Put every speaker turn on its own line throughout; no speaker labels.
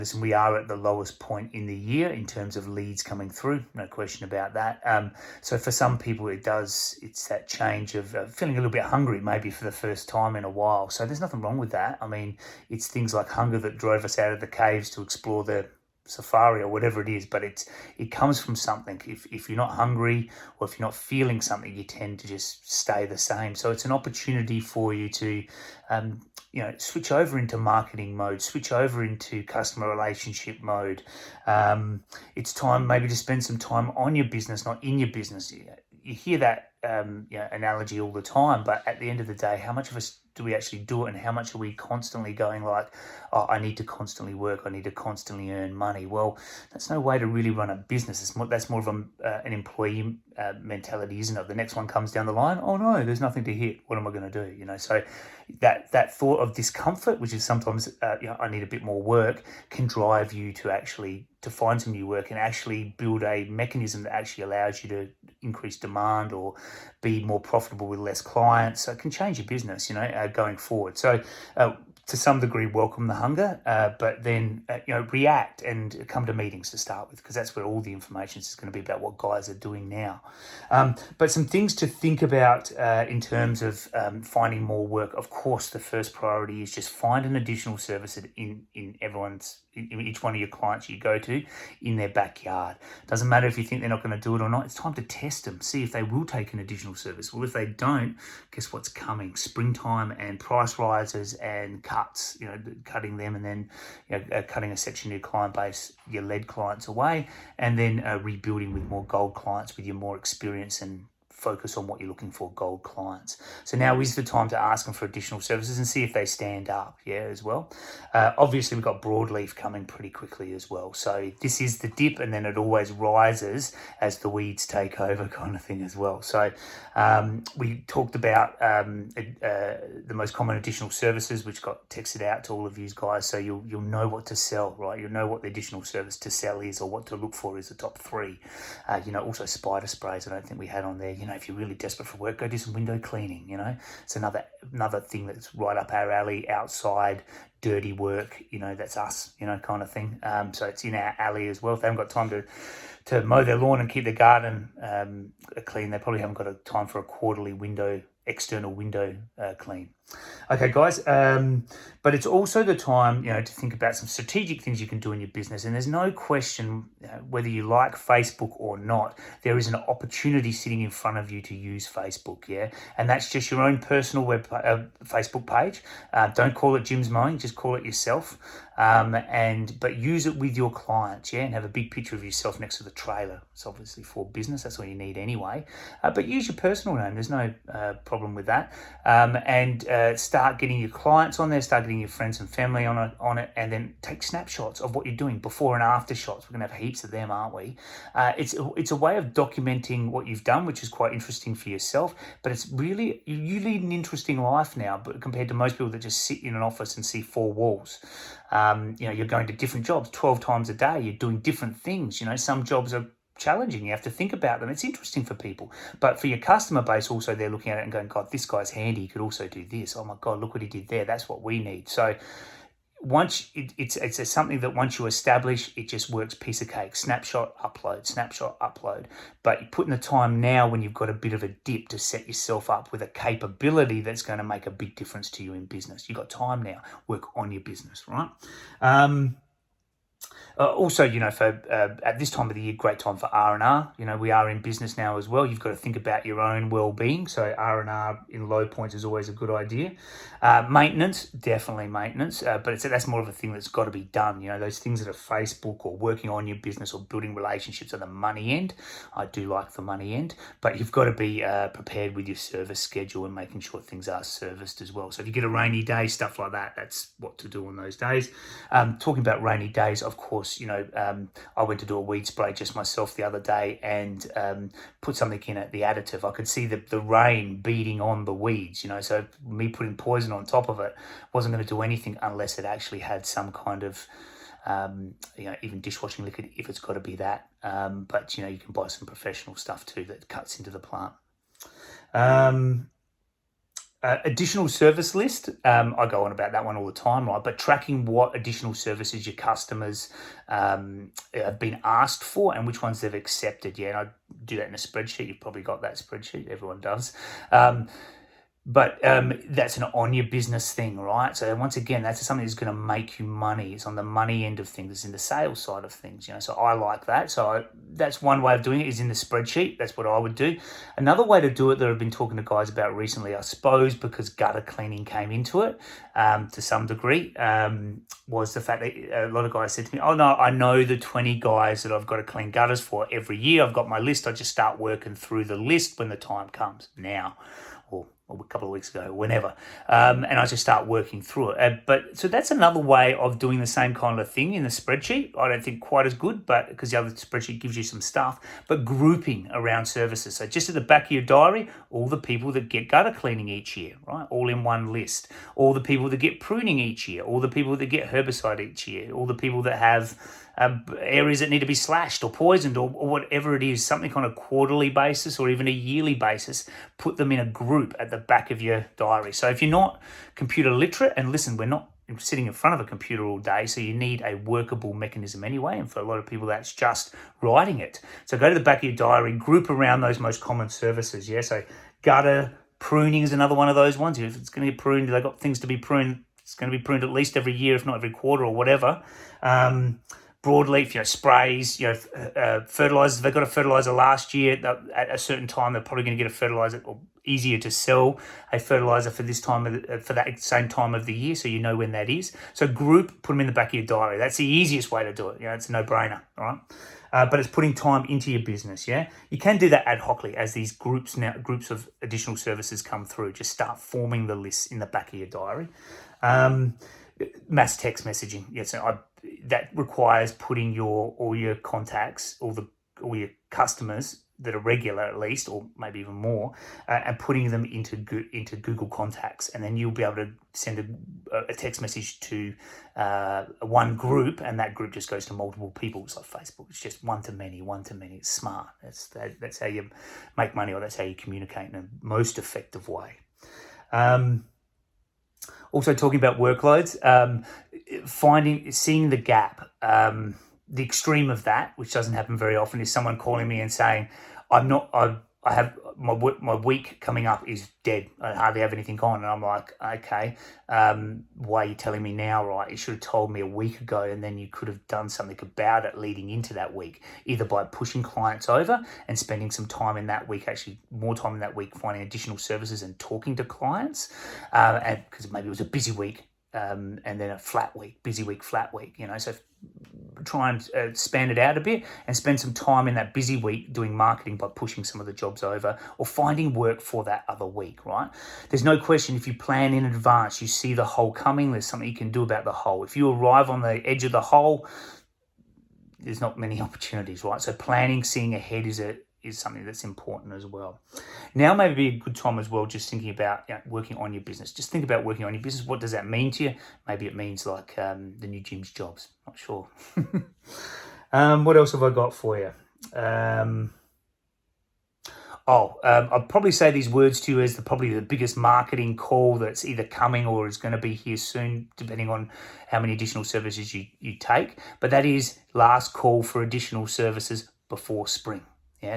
Listen, we are at the lowest point in the year in terms of leads coming through, no question about that. So for some people, it's that change of feeling a little bit hungry, maybe for the first time in a while. So there's nothing wrong with that. I mean, it's things like hunger that drove us out of the caves to explore the safari or whatever it is, but it comes from something. If you're not hungry or if you're not feeling something, you tend to just stay the same. So it's an opportunity for you to switch over into marketing mode, switch over into customer relationship mode. It's time maybe to spend some time on your business, not in your business. You hear that analogy all the time, but at the end of the day, how much of us do we actually do it, and how much are we constantly going like, oh, I need to constantly work, I need to constantly earn money? Well, that's no way to really run a business. That's more of an employee mentality, isn't it? The next one comes down the line, oh no, there's nothing to hit, what am I going to do? So that thought of discomfort, which is sometimes I need a bit more work, can drive you to find some new work and actually build a mechanism that actually allows you to increase demand or be more profitable with less clients. So it can change your business, going forward. So to some degree, welcome the hunger, but then react and come to meetings to start with, because that's where all the information is going to be about what guys are doing now. But some things to think about in terms of finding more work. Of course, the first priority is just find an additional service in each one of your clients you go to in their backyard. Doesn't matter if you think they're not going to do it or not. It's time to test them, see if they will take an additional service. Well, if they don't, guess what's coming? Springtime and price rises and cuts, cutting them, and then cutting a section of your client base, your lead clients away, and then rebuilding with more gold clients with your more experience and focus on what you're looking for, gold clients. So now is the time to ask them for additional services and see if they stand up, as well. Obviously, we've got broadleaf coming pretty quickly as well. So this is the dip, and then it always rises as the weeds take over, kind of thing as well. So we talked about the most common additional services, which got texted out to all of you guys, so you'll know what to sell, right? You'll know what the additional service to sell is, or what to look for is the top three. Also spider sprays, I don't think we had on there. If you're really desperate for work, go do some window cleaning. It's another thing that's right up our alley. Outside dirty work, that's us, kind of thing. So it's in our alley as well. If they haven't got time to mow their lawn and keep the garden clean, they probably haven't got a time for a quarterly external window clean. Okay, guys, but it's also the time, to think about some strategic things you can do in your business. And there's no question, whether you like Facebook or not, there is an opportunity sitting in front of you to use Facebook, and that's just your own personal Facebook page. Don't call it Jim's Mowing, just call it yourself. But use it with your clients, and have a big picture of yourself next to the trailer. It's obviously for business, that's what you need anyway. But use your personal name, there's no problem with that. And start getting your clients on there, start getting your friends and family on it, and then take snapshots of what you're doing, before and after shots. We're going to have heaps of them, aren't we? It's a way of documenting what you've done, which is quite interesting for yourself, but it's really, you lead an interesting life now, but compared to most people that just sit in an office and see four walls. You're going to different jobs 12 times a day, you're doing different things. Some jobs are challenging, you have to think about them. It's interesting for people, but for your customer base also, they're looking at it and going, God, this guy's handy, he could also do this. Oh my God, look what he did there, that's what we need. So once it's something that once you establish, it just works piece of cake. Snapshot, upload. But you put in the time now when you've got a bit of a dip to set yourself up with a capability that's going to make a big difference to you in business. You've got time now, work on your business, right? Also, for at this time of the year, great time for R&R. We are in business now as well. You've got to think about your own well-being. So R&R in low points is always a good idea. Maintenance, definitely maintenance. But that's more of a thing that's got to be done. Those things that are Facebook or working on your business or building relationships are the money end. I do like the money end, but you've got to be prepared with your service schedule and making sure things are serviced as well. So if you get a rainy day, stuff like that, that's what to do on those days. Talking about rainy days, of course, I went to do a weed spray just myself the other day and put something in it, the additive. I could see the rain beating on the weeds, so me putting poison on top of it wasn't going to do anything unless it actually had some kind of, even dishwashing liquid, if it's got to be that. But, you can buy some professional stuff too that cuts into the plant. Additional service list, I go on about that one all the time, right? But tracking what additional services your customers have been asked for and which ones they've accepted. Yeah, and I do that in a spreadsheet. You've probably got that spreadsheet. Everyone does. But that's an on your business thing, right? So once again, that's something that's going to make you money. It's on the money end of things. It's in the sales side of things, So I like that. So that's one way of doing it is in the spreadsheet. That's what I would do. Another way to do it that I've been talking to guys about recently, I suppose, because gutter cleaning came into it to some degree, was the fact that a lot of guys said to me, "Oh no, I know the 20 guys that I've got to clean gutters for every year. I've got my list. I just start working through the list when the time comes now." Or a couple of weeks ago, whenever, and I just start working through it. But so that's another way of doing the same kind of thing in the spreadsheet. I don't think quite as good, but because the other spreadsheet gives you some stuff, but grouping around services. So just at the back of your diary, all the people that get gutter cleaning each year, right? All in one list. All the people that get pruning each year. All the people that get herbicide each year. All the people that have areas that need to be slashed or poisoned or whatever it is, something on a quarterly basis or even a yearly basis, put them in a group at the back of your diary. So if you're not computer literate, and listen, we're not sitting in front of a computer all day, so you need a workable mechanism anyway, and for a lot of people that's just writing it. So go to the back of your diary, group around those most common services, so gutter, pruning is another one of those ones. If it's going to get pruned, they've got things to be pruned, it's going to be pruned at least every year, if not every quarter or whatever. Broadleaf, sprays, fertilizers. They got a fertilizer last year. At a certain time, they're probably going to get a fertilizer, or easier to sell a fertilizer for for that same time of the year, so you know when that is. So group, put them in the back of your diary. That's the easiest way to do it. It's a no-brainer, all right? But it's putting time into your business, You can do that ad hocly as these groups of additional services come through. Just start forming the lists in the back of your diary. Mass text messaging, that requires putting all your contacts, all your customers that are regular at least, or maybe even more, and putting them into Google Contacts, and then you'll be able to send a text message to one group, and that group just goes to multiple people. It's like Facebook. It's just one to many. It's smart. That's how you make money, or that's how you communicate in a most effective way. Also talking about workloads, seeing the gap, the extreme of that, which doesn't happen very often, is someone calling me and saying, I have my week coming up is dead. I hardly have anything on. And I'm like, okay, why are you telling me now, right? You should have told me a week ago, and then you could have done something about it leading into that week, either by pushing clients over and spending some time in that week, actually more time in that week, finding additional services and talking to clients, and because maybe it was a busy week, and then a flat week, busy week, flat week, so try and span it out a bit and spend some time in that busy week doing marketing by pushing some of the jobs over or finding work for that other week, right? There's no question, if you plan in advance, you see the hole coming, there's something you can do about the hole. If you arrive on the edge of the hole, there's not many opportunities, right? So planning, seeing ahead is something that's important as well. Now may be a good time as well, just thinking about working on your business. Just think about working on your business. What does that mean to you? Maybe it means like the new Jim's jobs. Not sure. What else have I got for you? I'll probably say these words to you as probably the biggest marketing call that's either coming or is going to be here soon, depending on how many additional services you take. But that is last call for additional services before spring.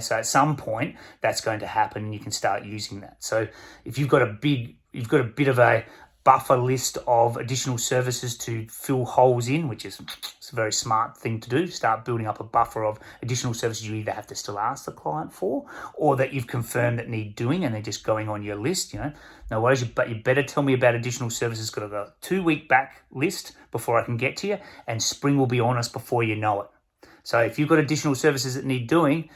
So at some point that's going to happen, and you can start using that. So if you've got a bit of a buffer list of additional services to fill holes in, which is it's a very smart thing to do. Start building up a buffer of additional services you either have to still ask the client for, or that you've confirmed that need doing, and they're just going on your list. No worries, but you better tell me about additional services. Got a 2-week back list before I can get to you, and spring will be on us before you know it. So if you've got additional services that need doing,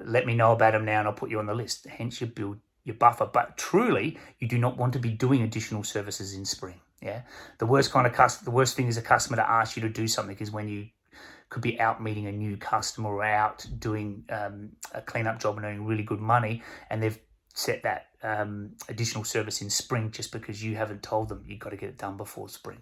let me know about them now and I'll put you on the list. Hence you build your buffer. But truly, you do not want to be doing additional services in spring. The worst thing is a customer to ask you to do something is when you could be out meeting a new customer or out doing a cleanup job and earning really good money, and they've set that additional service in spring just because you haven't told them you've got to get it done before spring.